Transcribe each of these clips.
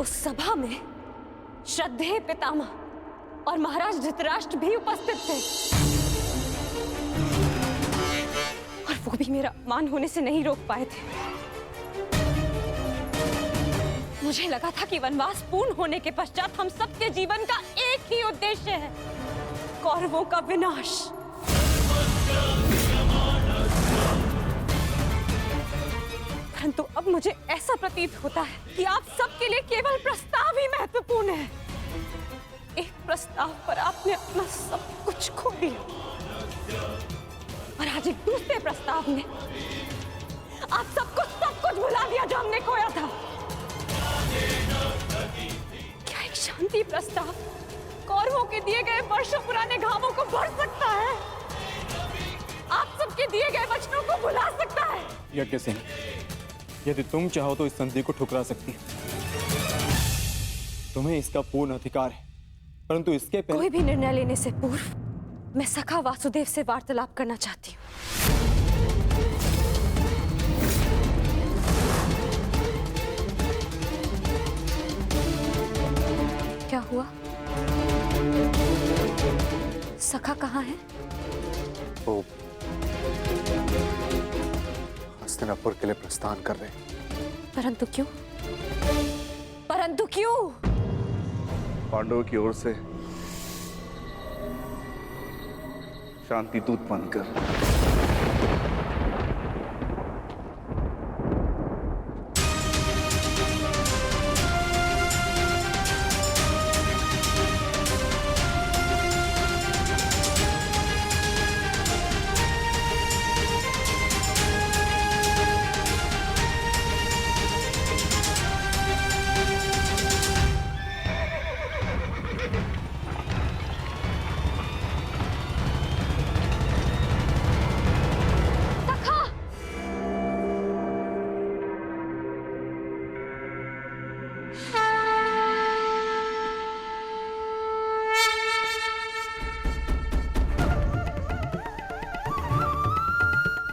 उस सभा में श्रद्धेय पितामह और महाराज धृतराष्ट्र भी उपस्थित थे, और वो भी मेरा अपमान होने से नहीं रोक पाए थे। मुझे लगा था कि वनवास पूर्ण होने के पश्चात हम सबके जीवन का एक ही उद्देश्य है, कौरवों का विनाश। परंतु अब मुझे ऐसा प्रतीत होता है कि आप सबके लिए केवल प्रस्ताव ही महत्वपूर्ण है। एक प्रस्ताव पर आपने अपना सब कुछ खो दिया, और आज एक दूसरे प्रस्ताव में आप सब कुछ भुला दिया जो हमने खोया था। क्या एक शांति प्रस्ताव कौरवों के दिए गए वर्षों पुराने घावों को भर सकता है? आप सबके दिए गए वचनों को भुला सकता है? यज्ञसेन, यदि तुम चाहो तो इस संधि को ठुकरा सकती हो। तुम्हें इसका पूर्ण अधिकार है, परंतु इसके पहले कोई भी निर्णय लेने से पूर्व मैं सखा वासुदेव से वार्तालाप करना चाहती हूँ। क्या हुआ? सखा कहाँ है? वो हस्तिनापुर के लिए प्रस्थान कर रहे हैं। परंतु क्यों? परंतु क्यों? पांडवों की ओर से शांति दूत बनकर।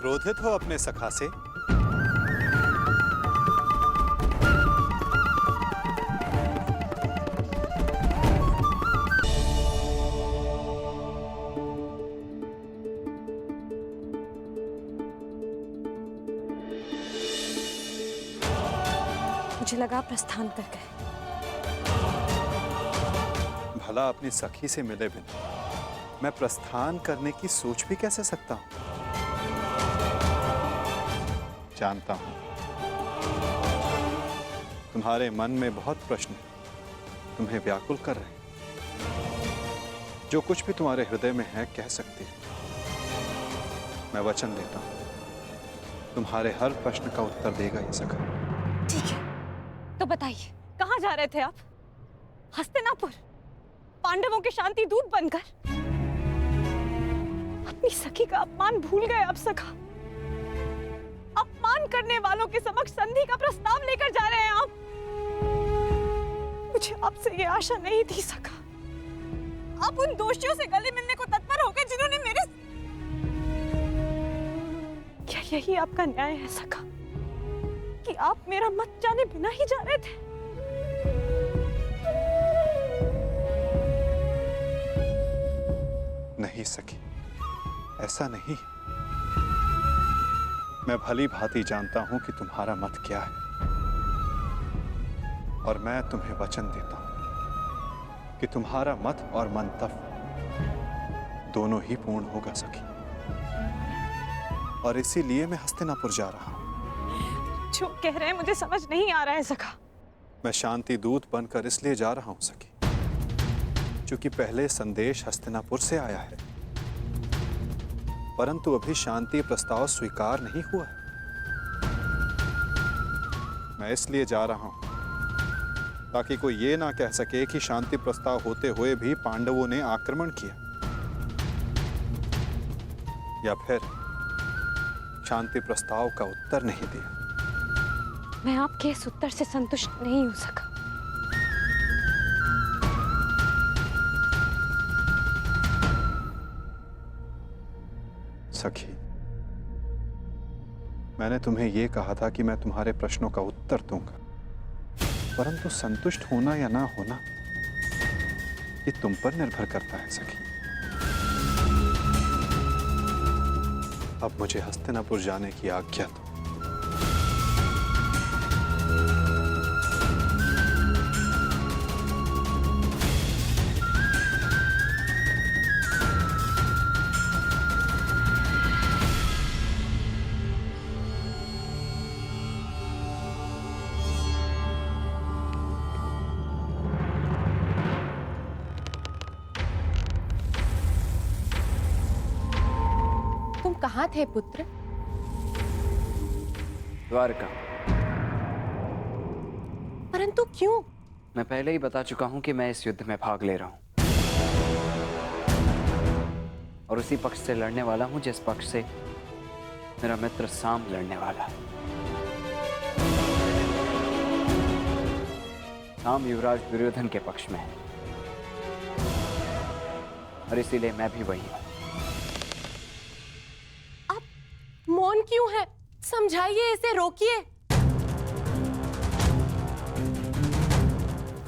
क्रोधित हो अपने सखा से? मुझे लगा प्रस्थान कर गए। भला अपनी सखी से मिले बिना मैं प्रस्थान करने की सोच भी कैसे सकता हूं? जानता हूं तुम्हारे मन में बहुत प्रश्न तुम्हें व्याकुल कर रहे हैं। जो कुछ भी तुम्हारे हृदय में है कह सकती हो। मैं वचन देता हूं तुम्हारे हर प्रश्न का उत्तर देगा ये सखा। ठीक है, तो बताइए कहाँ जा रहे थे आप? हस्तिनापुर, पांडवों के शांति दूत बनकर? अपनी सखी का अपमान भूल गए आप सखा? अपमान करने वालों के समक्ष संधि का प्रस्ताव लेकर जा रहे हैं आप? मुझे आपसे ये आशा नहीं थी सखा। आप उन दोषियों से गले मिलने को तत्पर हो गए जिन्होंने मेरे... क्या यही आपका न्याय है सखा कि आप मेरा मत जाने बिना ही जा रहे थे? नहीं सखी, ऐसा नहीं। मैं भली भांति जानता हूं कि तुम्हारा मत क्या है, और मैं तुम्हें वचन देता हूं कि तुम्हारा मत और मंतव्य दोनों ही पूर्ण होगा सखी। और इसीलिए मैं हस्तिनापुर जा रहा हूं। जो कह रहे हैं मुझे समझ नहीं आ रहा है सखा। मैं शांति दूत बनकर इसलिए जा रहा हूं सखी क्योंकि पहले संदेश हस्तिनापुर से आया है, परंतु अभी शांति प्रस्ताव स्वीकार नहीं हुआ है। मैं इसलिए जा रहा हूं ताकि कोई ये ना कह सके कि शांति प्रस्ताव होते हुए भी पांडवों ने आक्रमण किया, या फिर शांति प्रस्ताव का उत्तर नहीं दिया। मैं आपके इस उत्तर से संतुष्ट नहीं हो सका। सखी, मैंने तुम्हें यह कहा था कि मैं तुम्हारे प्रश्नों का उत्तर दूंगा, परंतु संतुष्ट होना या ना होना ये तुम पर निर्भर करता है सखी। अब मुझे हस्तिनापुर जाने की आज्ञा दो। तुम कहाँ थे पुत्र? द्वारका। परंतु क्यों? मैं पहले ही बता चुका हूं कि मैं इस युद्ध में भाग ले रहा हूं और उसी पक्ष से लड़ने वाला हूं जिस पक्ष से मेरा मित्र साम लड़ने वाला है। साम युवराज दुर्योधन के पक्ष में है और इसीलिए मैं भी वही हूं। मौन क्यों है? समझाइए, इसे रोकिए।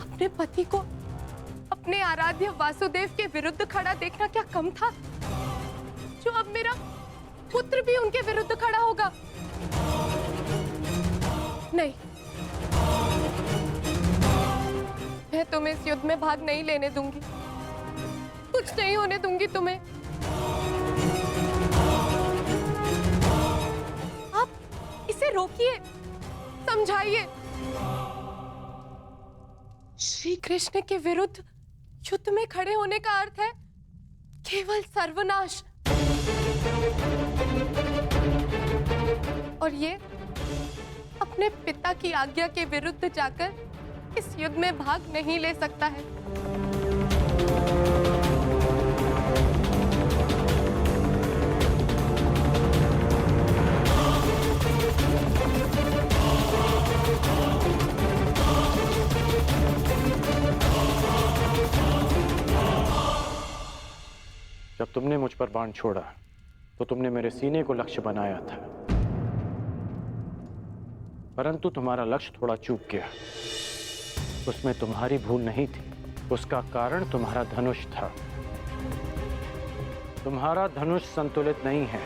अपने पति को अपने आराध्य वासुदेव के विरुद्ध खड़ा देखना क्या कम था, जो अब मेरा पुत्र भी उनके विरुद्ध खड़ा होगा? नहीं, मैं तुम्हें इस युद्ध में भाग नहीं लेने दूंगी। कुछ नहीं होने दूंगी तुम्हें। इसे रोकिए, समझाइए। श्री कृष्ण के विरुद्ध युद्ध में खड़े होने का अर्थ है केवल सर्वनाश। और ये अपने पिता की आज्ञा के विरुद्ध जाकर इस युद्ध में भाग नहीं ले सकता है। जब तुमने मुझ पर बाण छोड़ा तो तुमने मेरे सीने को लक्ष्य बनाया था, परंतु तुम्हारा लक्ष्य थोड़ा चूक गया। उसमें तुम्हारी भूल नहीं थी, उसका कारण तुम्हारा धनुष था। तुम्हारा धनुष संतुलित नहीं है।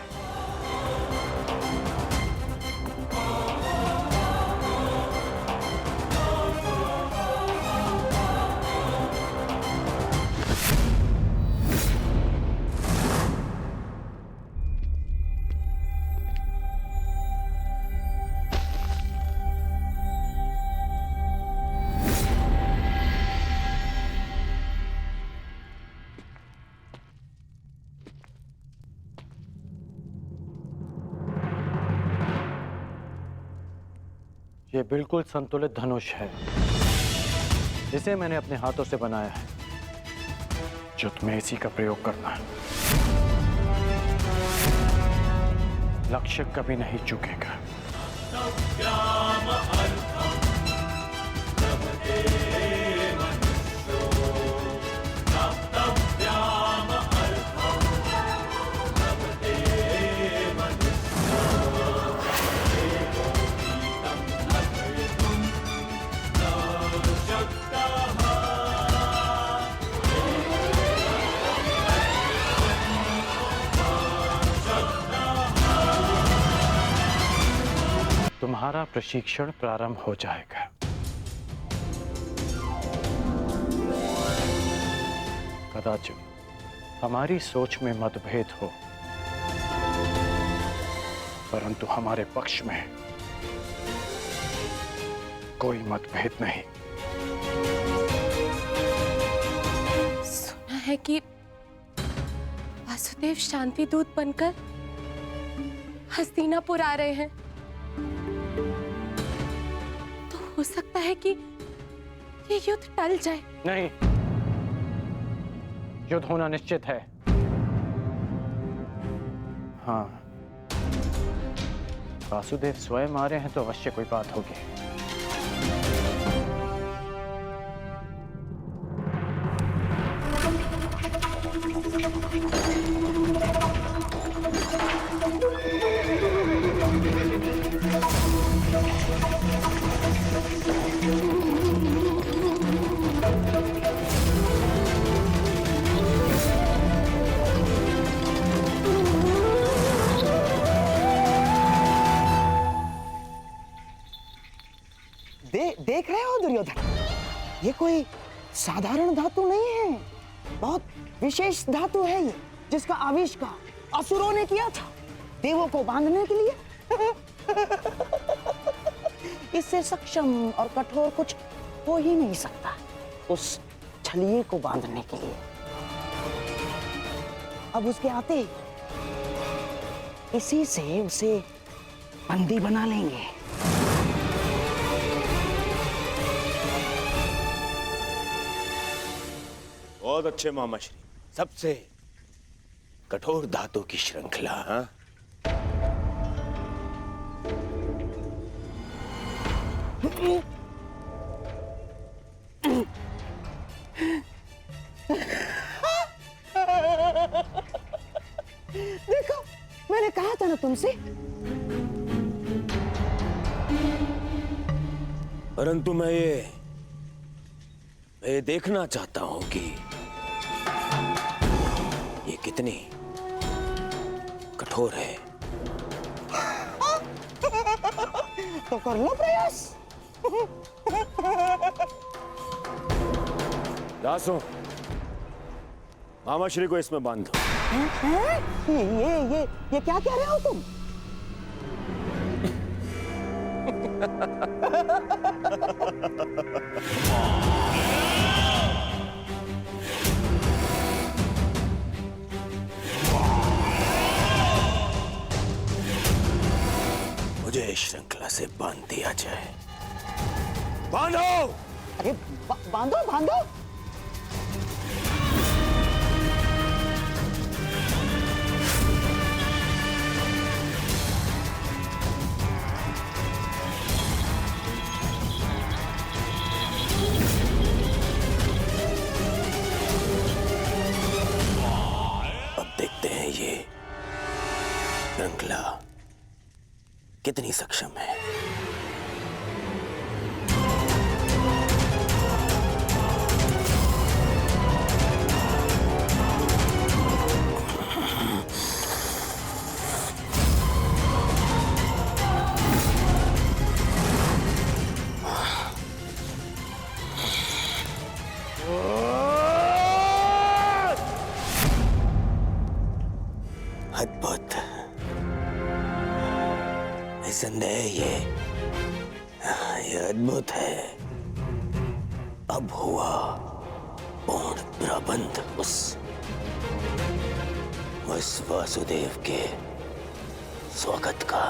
ये बिल्कुल संतुलित धनुष है, जिसे मैंने अपने हाथों से बनाया है, जो तुम्हें इसी का प्रयोग करना है। लक्ष्य कभी नहीं चूकेगा। तुम्हारा प्रशिक्षण प्रारंभ हो जाएगा। कदाचित हमारी सोच में मतभेद हो, परंतु हमारे पक्ष में कोई मतभेद नहीं। सुना है कि वासुदेव शांति दूत बनकर हस्तिनापुर आ रहे हैं, तो हो सकता है कि ये युद्ध टल जाए। नहीं, युद्ध होना निश्चित है। हाँ, वासुदेव स्वयं आ रहे हैं तो अवश्य कोई बात होगी। दुर्योधन, ये कोई साधारण धातु नहीं है, बहुत विशेष धातु है ये, जिसका आविष्कार असुरों ने किया था देवों को बांधने के लिए। इससे सक्षम और कठोर कुछ हो ही नहीं सकता उस छलिए को बांधने के लिए। अब उसके आते इसी से उसे बंदी बना लेंगे। बहुत अच्छे मामा श्री, सबसे कठोर धातु की श्रृंखला। हाँ? देखो, मैंने कहा था ना तुमसे। परंतु मैं ये देखना चाहता हूं कि ये कितनी कठोर है। तो कर लो प्रयास। दासों, मामा श्री को इसमें बांध दो। ये क्या कह रहे हो तुम? मुझे श्रृंखला से बांध दिया जाए। बांधो! अरे बांधो बांधो। ये श्रृंखला कितनी सक्षम है। अद्भुत, निसंदेह ये अद्भुत है। अब हुआ पूर्ण प्रबंध उस वासुदेव के स्वागत का।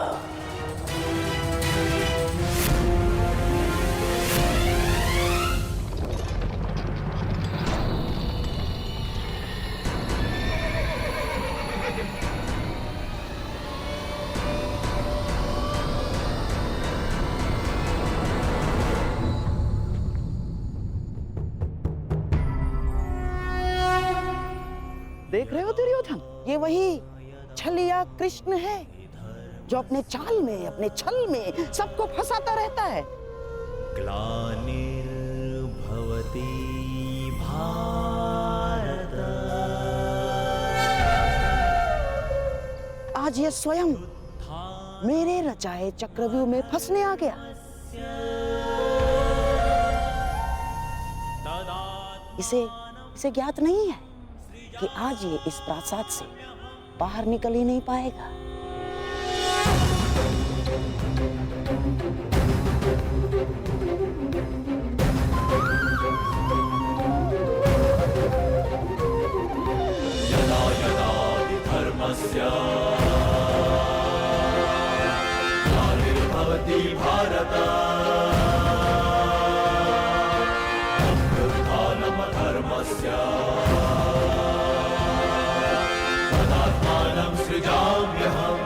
देख रहे हो दुर्योधन, ये वही छलिया कृष्ण है जो अपने चाल में, अपने छल में सबको फंसाता रहता है। ग्लानिर्भवति भारत, आज ये स्वयं मेरे रचाए चक्रव्यूह में फंसने आ गया। इसे ज्ञात नहीं है कि आज ये इस प्रासाद से बाहर निकल ही नहीं पाएगा। यदा यदा हि धर्मस्य ग्लानिर्भवति भारत, अभ्युत्थानम् अधर्मस्य तदात्मानं सृजाम्यहम्।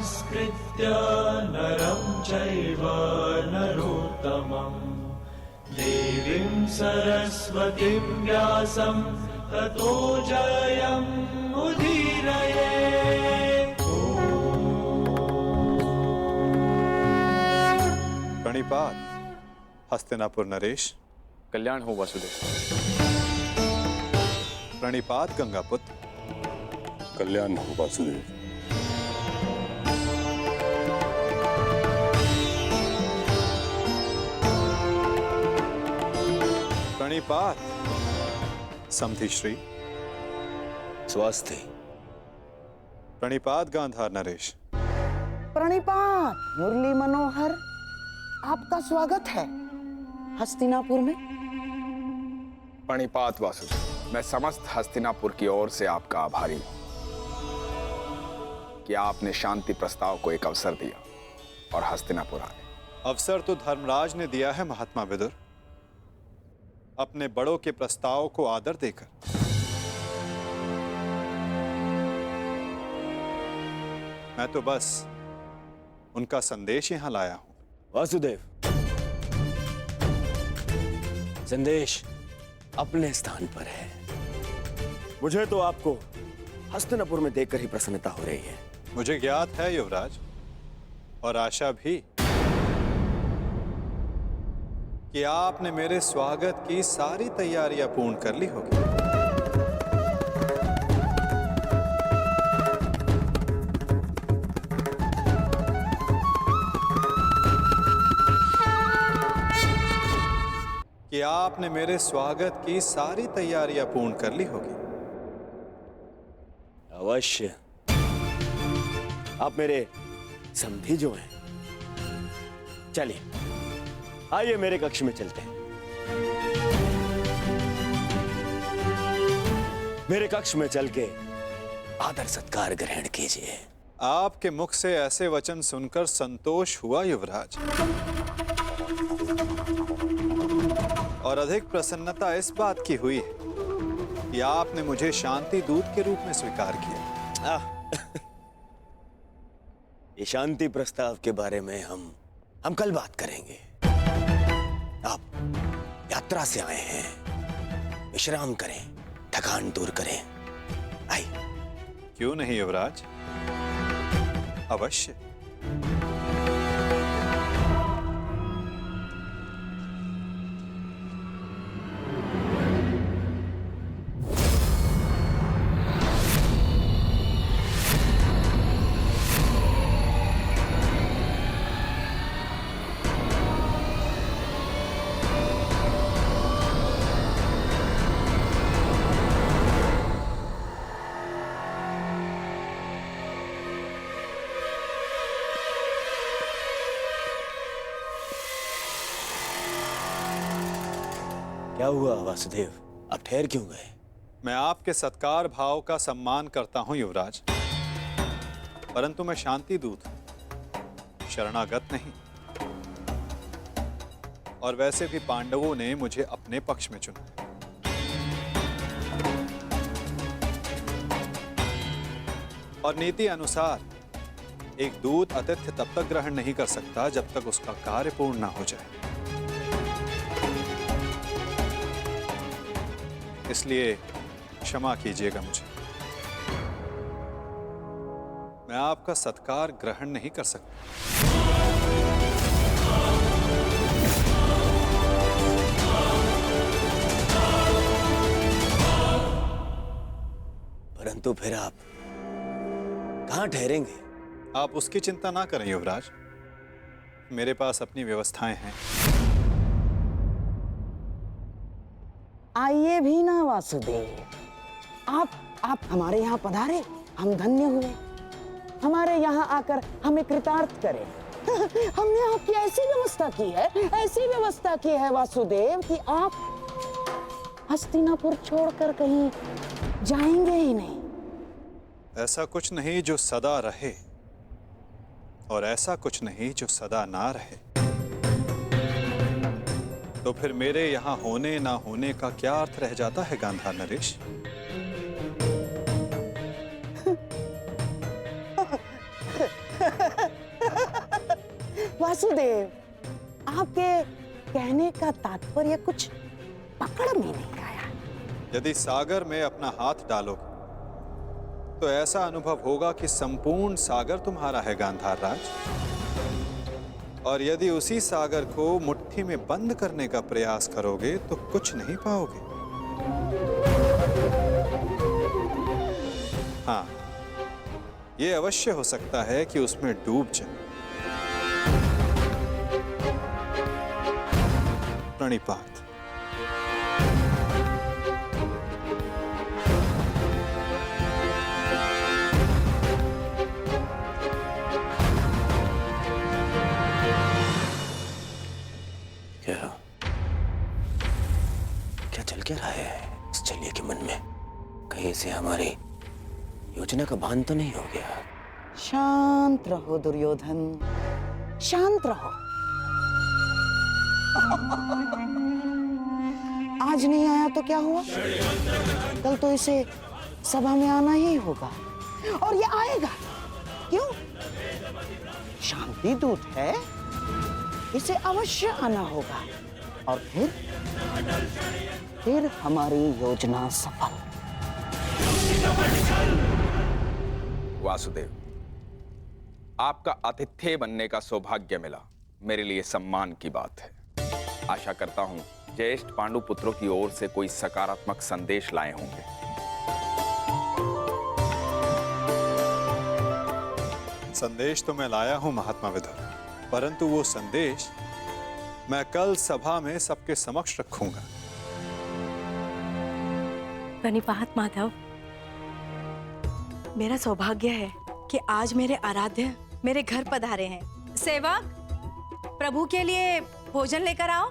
नमस्कृत्य नरं चैव नरोत्तमं देवीं सरस्वतीं व्यासं ततो जयमुदीरये। प्रणिपात हस्तिनापुर नरेश। कल्याण हो वासुदेव। प्रणिपात गंगापुत्र। कल्याण हो वासुदेव। प्रणिपात समधि श्री। स्वास्थ्य। प्रणिपात गांधार नरेश। प्रणिपात मुरली मनोहर, आपका स्वागत है हस्तिनापुर में। प्रणिपात वासुदेव, मैं समस्त हस्तिनापुर की ओर से आपका आभारी हूं कि आपने शांति प्रस्ताव को एक अवसर दिया और हस्तिनापुर आए। अवसर तो धर्मराज ने दिया है महात्मा विदुर, अपने बड़ों के प्रस्ताव को आदर देकर। मैं तो बस उनका संदेश यहां लाया हूं। वासुदेव, संदेश अपने स्थान पर है। मुझे तो आपको हस्तिनापुर में देखकर ही प्रसन्नता हो रही है। मुझे ज्ञात है युवराज, और आशा भी, कि आपने मेरे स्वागत की सारी तैयारियां पूर्ण कर ली होगी। कि आपने मेरे स्वागत की सारी तैयारियां पूर्ण कर ली होगी। अवश्य। आप मेरे समधी जो हैं। चलिए, आइए मेरे कक्ष में चलते हैं। मेरे कक्ष में चल के आदर सत्कार ग्रहण कीजिए। आपके मुख से ऐसे वचन सुनकर संतोष हुआ युवराज, और अधिक प्रसन्नता इस बात की हुई है कि आपने मुझे शांति दूत के रूप में स्वीकार किया। ये शांति प्रस्ताव के बारे में हम कल बात करेंगे। आप यात्रा से आए हैं, विश्राम करें, थकान दूर करें। आइए। क्यों नहीं युवराज, अवश्य। क्या हुआ वासुदेव, आप ठहर क्यों गए? मैं आपके सत्कार भाव का सम्मान करता हूं युवराज, परंतु मैं शांति दूत हूं, शरणागत नहीं। और वैसे भी पांडवों ने मुझे अपने पक्ष में चुना। और नीति अनुसार एक दूत आतिथ्य तब तक ग्रहण नहीं कर सकता जब तक उसका कार्य पूर्ण ना हो जाए। इसलिए क्षमा कीजिएगा मुझे, मैं आपका सत्कार ग्रहण नहीं कर सकता। परंतु फिर आप कहां ठहरेंगे? आप उसकी चिंता ना करें युवराज, मेरे पास अपनी व्यवस्थाएं हैं। आइए भी ना वासुदेव, आप हमारे यहाँ पधारे, हम धन्य हुए। हमारे यहाँ आकर हमें कृतार्थ करें। हमने आपकी ऐसी व्यवस्था की है, ऐसी व्यवस्था की है वासुदेव कि आप हस्तिनापुर छोड़कर कहीं जाएंगे ही नहीं। ऐसा कुछ नहीं जो सदा रहे, और ऐसा कुछ नहीं जो सदा ना रहे। तो फिर मेरे यहाँ होने ना होने का क्या अर्थ रह जाता है गांधार नरेश? वासुदेव, आपके कहने का तात्पर्य कुछ पकड़ में नहीं आया। यदि सागर में अपना हाथ डालोगे तो ऐसा अनुभव होगा कि संपूर्ण सागर तुम्हारा है गांधार राज। और यदि उसी सागर को मुट्ठी में बंद करने का प्रयास करोगे तो कुछ नहीं पाओगे। हाँ, यह अवश्य हो सकता है कि उसमें डूब जाए। प्रणिपात। क्या चल क्या रहा है इस चलिए के मन में? कहीं से हमारी योजना का भान तो नहीं हो गया? शांत रहो दुर्योधन, शांत रहो। आज नहीं आया तो क्या हुआ? कल तो इसे सभा में आना ही होगा और ये आएगा। क्यों? शांति दूत है, इसे अवश्य आना होगा और फिर हमारी योजना सफल। वासुदेव, आपका आतिथ्य बनने का सौभाग्य मिला, मेरे लिए सम्मान की बात है। आशा करता हूं ज्येष्ठ पांडु पुत्रों की ओर से कोई सकारात्मक संदेश लाए होंगे। संदेश तो मैं लाया हूं महात्मा विदुर, परंतु वो संदेश मैं कल सभा में सबके समक्ष रखूंगा। प्रणिपात माधव, मेरा सौभाग्य है कि आज मेरे आराध्य मेरे घर पधारे हैं। सेवक, प्रभु के लिए भोजन लेकर आओ।